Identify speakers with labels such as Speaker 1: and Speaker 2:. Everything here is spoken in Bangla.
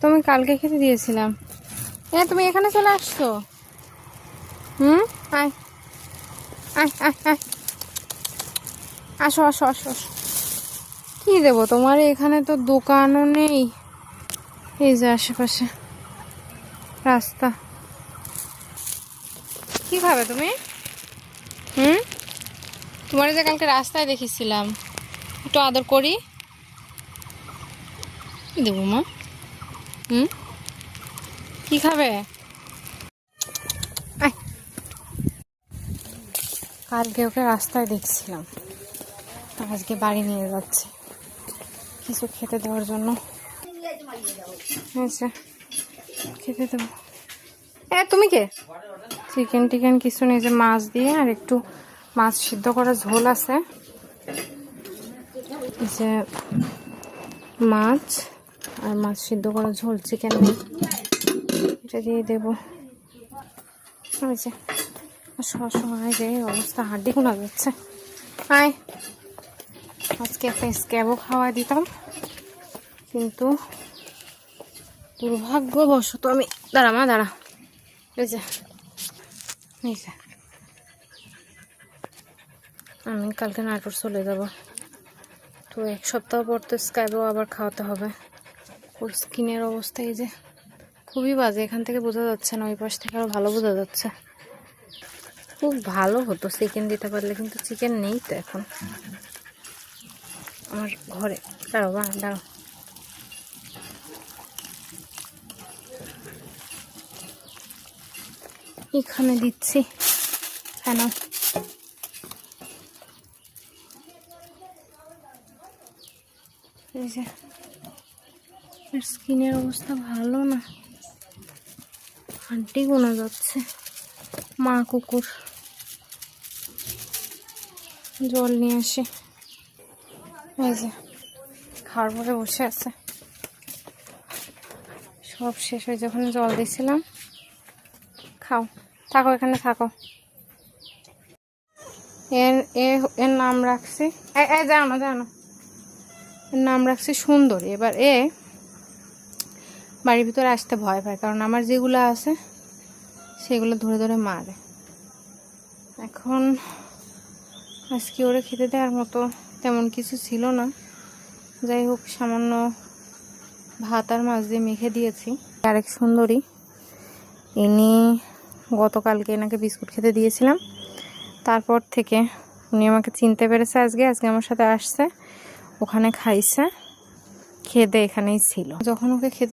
Speaker 1: তুমি কালকে খেতে দিয়েছিলাম। তুমি এখানে চলে আসছো। আয় আয় আয় আয়, আসো আসো আসো আসো। কি দেবো তোমার? এখানে তো দোকানও নেই, এই যে আশেপাশে রাস্তা। কি খাবে তুমি? তোমার যে কালকে রাস্তায় দেখেছিলাম, একটু আদর করি। কি দেবো মা? কি খাবে? কালকে ওকে রাস্তায় দেখছিলাম, আজকে বাড়ি নিয়ে যাচ্ছি কিছু খেতে দেওয়ার জন্য। আচ্ছা, খেতে দেবো। তুমি কে? চিকেন টিকেন কিছু নেই, যে মাছ দিয়ে আর একটু মাছ সিদ্ধ করা ঝোল আছে, যে মাছ আর মাছ সিদ্ধ করা ঝোল, চিকেন নেই, এটা দিয়ে দেবো। হয়েছে সবসময় যে অবস্থা, হাড্ডি শোনা যাচ্ছে। আয়, আজকে একটা স্ক্যাবও খাওয়া দিতাম, কিন্তু দুর্ভাগ্যবশত আমি দাঁড়া মা দাঁড়া, এই যে আমি কালকে নাটোর চলে যাব, তো এক সপ্তাহ পর তো স্ক্যাবও আবার খাওয়াতে হবে। ওর স্কিনের অবস্থা এই যে খুবই বাজে, এখান থেকে বোঝা যাচ্ছে না, ওই পাশ থেকে আরও ভালো বোঝা যাচ্ছে। খুব ভালো হতো চিকেন দিতে পারলে, কিন্তু চিকেন নেই তো এখন আমার ঘরে। দাঁড়াও বা দাঁড়াও, এখানে দিচ্ছি কেন? এই যে স্কিনের অবস্থা ভালো না, হাড্ডি গোনা যাচ্ছে। মা কুকুর, জল নিয়ে আসি। এই যে খাওয়ার পরে বসে আছে, সব শেষ হয়ে যখন জল দিয়েছিলাম। খাও, থাকো এখানে থাকো। এর নাম রাখছি, যাও না যাও না, এর নাম রাখছি সুন্দরী। এবার বাড়ির ভিতরে আসতে ভয় পায়, কারণ আমার যেগুলো আছে সেগুলো ধরে ধরে মারে। এখন আজকে ওরে খেতে দেওয়ার মতো তেমন কিছু ছিল না, যাই হোক সামান্য ভাত আর মাছ দিয়ে মেখে দিয়েছি। আরেক সুন্দরী, ইনি গতকালকে এনাকে বিস্কুট খেতে দিয়েছিলাম, তারপর থেকে উনি আমাকে চিনতে পেরেছে। আজকে আমার সাথে আসছে, ওখানে খাইছে, খেতে এখানেই ছিল। যখন ওকে খেতে